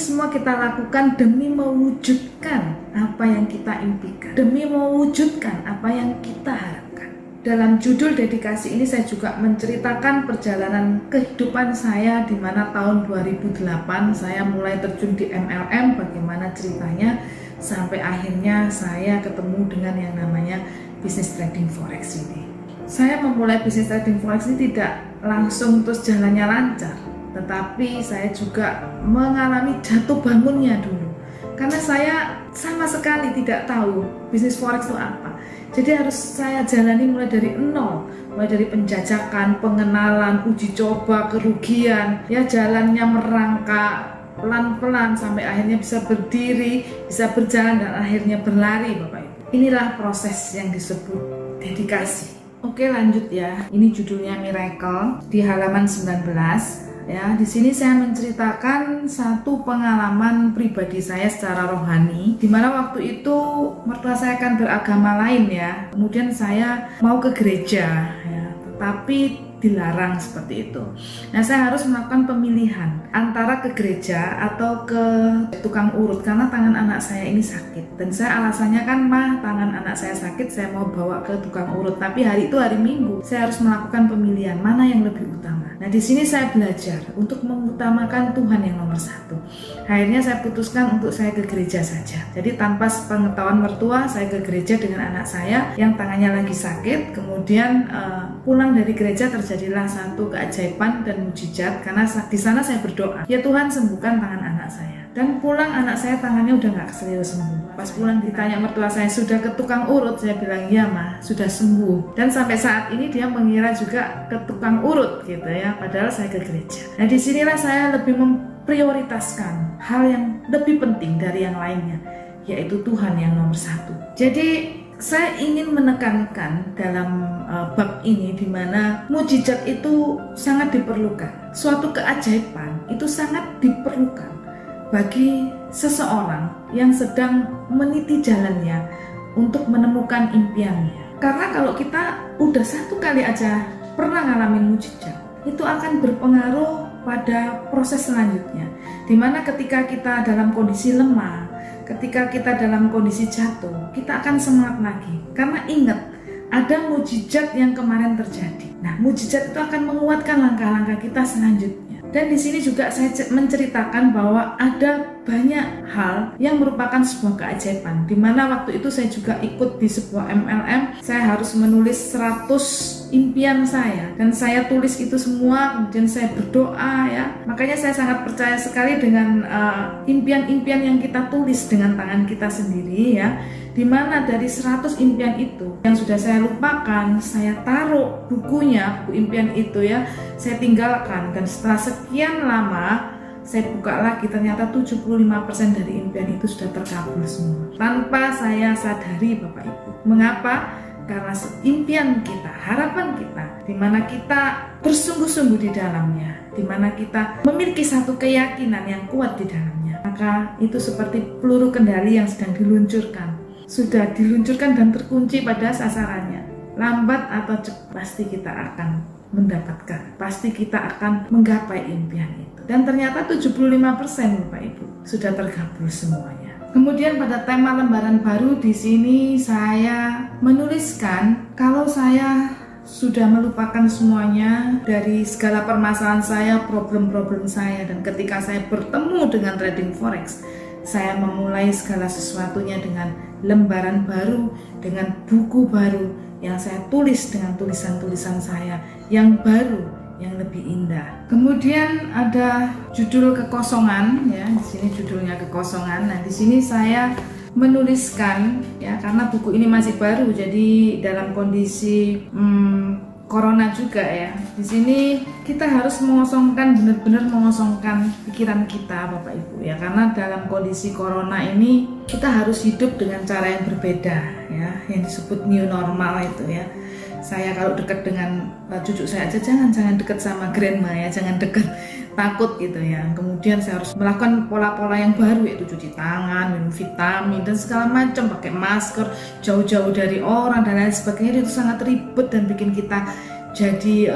semua kita lakukan demi mewujudkan apa yang kita impikan, demi mewujudkan apa yang kita harapkan. Dalam judul dedikasi ini saya juga menceritakan perjalanan kehidupan saya, di mana tahun 2008 saya mulai terjun di MLM, bagaimana ceritanya sampai akhirnya saya ketemu dengan yang namanya bisnis trading forex ini. Saya memulai bisnis trading forex ini tidak langsung terus jalannya lancar, tetapi saya juga mengalami jatuh bangunnya dulu, karena saya sama sekali tidak tahu bisnis forex itu apa. Jadi harus saya jalani mulai dari nol, mulai dari penjajakan, pengenalan, uji coba, kerugian, ya jalannya merangkak pelan-pelan sampai akhirnya bisa berdiri, bisa berjalan, dan akhirnya berlari, Bapak Ibu. Inilah proses yang disebut dedikasi. Oke, lanjut ya. Ini judulnya Miracle di halaman 19. Ya, di sini saya menceritakan satu pengalaman pribadi saya secara rohani, di mana waktu itu mertua saya kan beragama lain ya. Kemudian saya mau ke gereja ya, tetapi dilarang seperti itu. Nah, saya harus melakukan pemilihan antara ke gereja atau ke tukang urut karena tangan anak saya ini sakit. Dan saya alasannya kan, mah tangan anak saya sakit, saya mau bawa ke tukang urut. Tapi hari itu hari Minggu, saya harus melakukan pemilihan mana yang lebih utama. Nah, di sini saya belajar untuk mengutamakan Tuhan yang nomor satu. Akhirnya saya putuskan untuk saya ke gereja saja. Jadi tanpa pengetahuan mertua, saya ke gereja dengan anak saya yang tangannya lagi sakit. Kemudian pulang dari gereja terjadilah satu keajaiban dan mujizat, karena di sana saya berdoa, ya Tuhan sembuhkan tangan anak saya. Dan pulang anak saya tangannya udah nggak serius sembuh. Pas pulang ditanya mertua saya, sudah ke tukang urut? Saya bilang, iya mah, sudah sembuh. Dan sampai saat ini dia mengira juga ke tukang urut gitu ya, padahal saya ke gereja. Nah, disinilah saya lebih memprioritaskan hal yang lebih penting dari yang lainnya, yaitu Tuhan yang nomor satu. Jadi saya ingin menekankan dalam bab ini, di mana mujizat itu sangat diperlukan. Suatu keajaiban itu sangat diperlukan bagi seseorang yang sedang meniti jalannya untuk menemukan impiannya. Karena kalau kita udah satu kali aja pernah ngalamin mujizat, itu akan berpengaruh pada proses selanjutnya. Dimana ketika kita dalam kondisi lemah, ketika kita dalam kondisi jatuh, kita akan semangat lagi. Karena ingat, ada mujizat yang kemarin terjadi. Nah, mujizat itu akan menguatkan langkah-langkah kita selanjutnya. Dan di sini juga saya menceritakan bahwa ada banyak hal yang merupakan sebuah keajaiban. Dimana waktu itu saya juga ikut di sebuah MLM. Saya harus menulis 100 impian saya, dan saya tulis itu semua, kemudian saya berdoa ya. Makanya saya sangat percaya sekali dengan impian-impian yang kita tulis dengan tangan kita sendiri ya. Dimana dari 100 impian itu yang sudah saya lupakan, saya taruh bukunya, buku impian itu ya, saya tinggalkan. Dan setelah sekian lama saya buka lagi, ternyata 75% dari impian itu sudah terkabul semua tanpa saya sadari, Bapak Ibu. Mengapa? Karena impian kita, harapan kita, dimana kita bersungguh-sungguh di dalamnya, dimana kita memiliki satu keyakinan yang kuat di dalamnya, maka itu seperti peluru kendali yang sedang diluncurkan. Sudah diluncurkan dan terkunci pada sasarannya. Lambat atau cepat pasti kita akan mendapatkan, pasti kita akan menggapai impian itu. Dan ternyata 75% Bapak Ibu sudah terkabul semuanya. Kemudian pada tema lembaran baru di sini saya menuliskan kalau saya sudah melupakan semuanya dari segala permasalahan saya, problem-problem saya, dan ketika saya bertemu dengan trading forex, saya memulai segala sesuatunya dengan lembaran baru, dengan buku baru yang saya tulis dengan tulisan-tulisan saya yang baru, yang lebih indah. Kemudian ada judul kekosongan ya, di sini judulnya kekosongan. Nah, di sini saya menuliskan ya, karena buku ini masih baru, jadi dalam kondisi corona juga ya. Di sini kita harus mengosongkan, benar-benar mengosongkan pikiran kita Bapak Ibu ya, karena dalam kondisi corona ini kita harus hidup dengan cara yang berbeda ya, yang disebut new normal itu ya. Saya kalau dekat dengan cucu saya aja, jangan dekat sama grandma ya, jangan dekat, takut gitu ya. Kemudian saya harus melakukan pola-pola yang baru, yaitu cuci tangan, minum vitamin dan segala macam, pakai masker, jauh-jauh dari orang dan lain sebagainya. Itu sangat ribet dan bikin kita jadi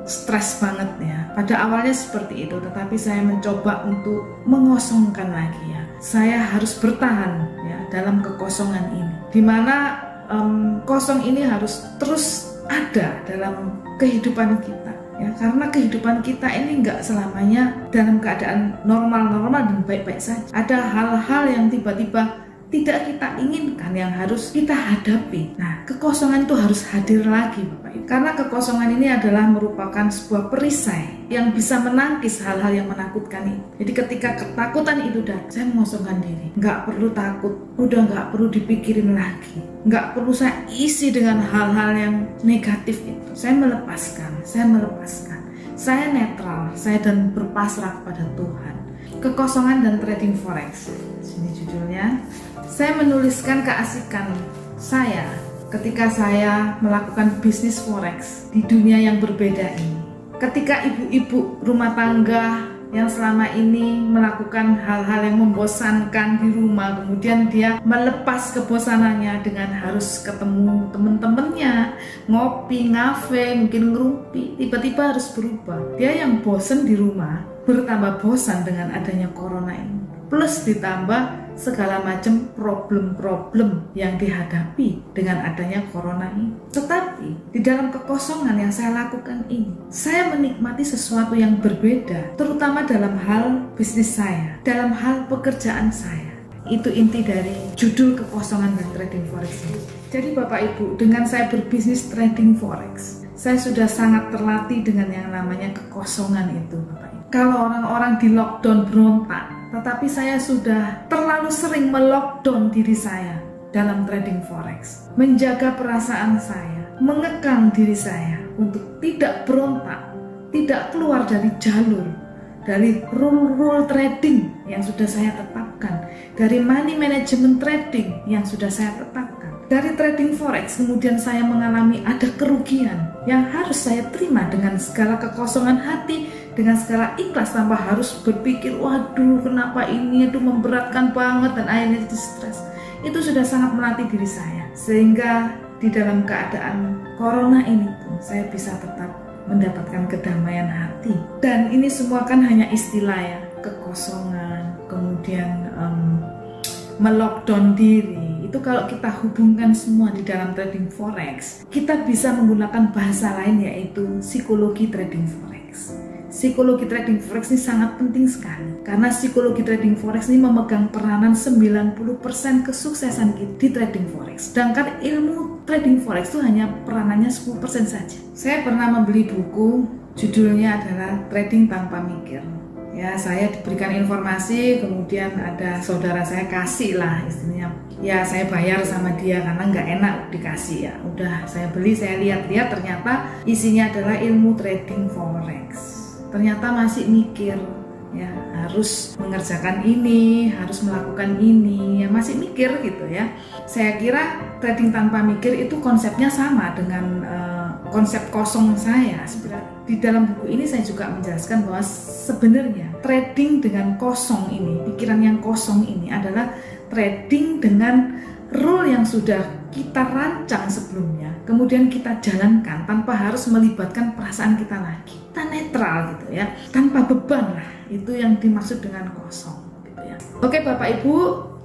stres banget ya. Pada awalnya seperti itu, tetapi saya mencoba untuk mengosongkan lagi ya. Saya harus bertahan ya dalam kekosongan ini, dimana kosong ini harus terus ada dalam kehidupan kita ya, karena kehidupan kita ini nggak selamanya dalam keadaan normal-normal dan baik-baik saja. Ada hal-hal yang tiba-tiba tidak kita inginkan yang harus kita hadapi. Nah, kekosongan itu harus hadir lagi Bapak Ibu. Karena kekosongan ini adalah merupakan sebuah perisai yang bisa menangkis hal-hal yang menakutkan itu. Jadi ketika ketakutan itu datang, saya mengosongkan diri. Nggak perlu takut, udah nggak perlu dipikirin lagi. Nggak perlu saya isi dengan hal-hal yang negatif itu. Saya melepaskan. Saya netral, saya dan berpasrah kepada Tuhan. Kekosongan dan trading forex. Sini judulnya. Saya menuliskan keasikan saya ketika saya melakukan bisnis forex di dunia yang berbeda ini. Ketika ibu-ibu rumah tangga yang selama ini melakukan hal-hal yang membosankan di rumah, kemudian dia melepas kebosanannya dengan harus ketemu temen-temennya, ngopi, ngafe, mungkin ngerumpi, tiba-tiba harus berubah. Dia yang bosan di rumah bertambah bosan dengan adanya corona ini. Plus ditambah segala macam problem-problem yang dihadapi dengan adanya corona ini. Tetapi di dalam kekosongan yang saya lakukan ini, saya menikmati sesuatu yang berbeda, terutama dalam hal bisnis saya, dalam hal pekerjaan saya. Itu inti dari judul kekosongan dan trading forex ini. Jadi Bapak Ibu, dengan saya berbisnis trading forex, saya sudah sangat terlatih dengan yang namanya kekosongan itu Bapak Ibu. Kalau orang-orang di lockdown berontak, tetapi saya sudah terlalu sering melockdown diri saya dalam trading forex, menjaga perasaan saya, mengekang diri saya untuk tidak berontak, tidak keluar dari jalur, dari rule trading yang sudah saya tetapkan, dari money management trading yang sudah saya tetapkan. Dari trading forex kemudian saya mengalami ada kerugian yang harus saya terima dengan segala kekosongan hati, dengan segala ikhlas tanpa harus berpikir, waduh kenapa ini, itu memberatkan banget dan akhirnya jadi stres. Itu sudah sangat melatih diri saya, sehingga di dalam keadaan corona ini pun saya bisa tetap mendapatkan kedamaian hati. Dan ini semua kan hanya istilah ya, kekosongan, kemudian melockdown diri. Itu kalau kita hubungkan semua di dalam trading forex, kita bisa menggunakan bahasa lain yaitu psikologi trading forex. Psikologi trading forex ini sangat penting sekali, karena psikologi trading forex ini memegang peranan 90% kesuksesan kita di trading forex. Sedangkan ilmu trading forex itu hanya peranannya 10% saja. Saya pernah membeli buku, judulnya adalah Trading Tanpa Mikir. Ya, saya diberikan informasi, kemudian ada saudara saya kasih lah istilahnya. Ya, saya bayar sama dia karena nggak enak dikasih ya. Udah saya beli, saya lihat-lihat, ternyata isinya adalah ilmu trading forex. Ternyata masih mikir, ya harus mengerjakan ini, harus melakukan ini, ya masih mikir gitu ya. Saya kira trading tanpa mikir itu konsepnya sama dengan konsep kosong saya. Di dalam buku ini saya juga menjelaskan bahwa sebenarnya trading dengan kosong ini, pikiran yang kosong ini adalah trading dengan rule yang sudah kita rancang sebelumnya, kemudian kita jalankan tanpa harus melibatkan perasaan kita lagi. Kita netral gitu ya, tanpa beban lah. Itu yang dimaksud dengan kosong gitu ya. Oke Bapak Ibu,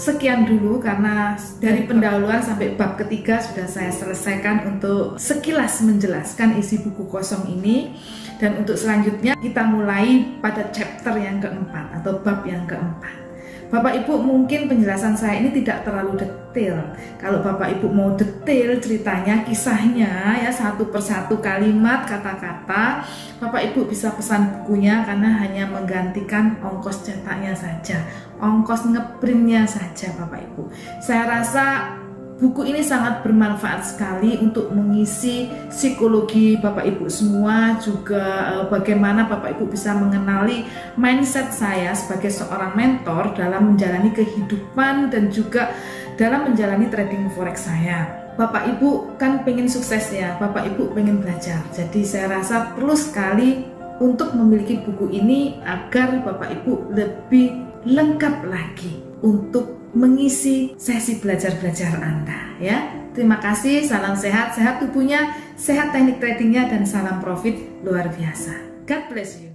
sekian dulu karena dari pendahuluan sampai bab ketiga sudah saya selesaikan untuk sekilas menjelaskan isi buku kosong ini. Dan untuk selanjutnya kita mulai pada chapter yang keempat atau bab yang keempat. Bapak Ibu, mungkin penjelasan saya ini tidak terlalu detail. Kalau Bapak Ibu mau detail ceritanya, kisahnya ya satu persatu kalimat, kata-kata, Bapak Ibu bisa pesan bukunya karena hanya menggantikan ongkos cetaknya saja, ongkos ngeprintnya saja Bapak Ibu. Saya rasa buku ini sangat bermanfaat sekali untuk mengisi psikologi Bapak Ibu semua, juga bagaimana Bapak Ibu bisa mengenali mindset saya sebagai seorang mentor dalam menjalani kehidupan dan juga dalam menjalani trading forex saya. Bapak Ibu kan pengen sukses ya, Bapak Ibu pengen belajar. Jadi saya rasa perlu sekali untuk memiliki buku ini agar Bapak Ibu lebih lengkap lagi untuk mengisi sesi belajar-belajar Anda ya. Terima kasih, salam sehat, sehat tubuhnya, sehat teknik tradingnya, dan salam profit luar biasa. God bless you.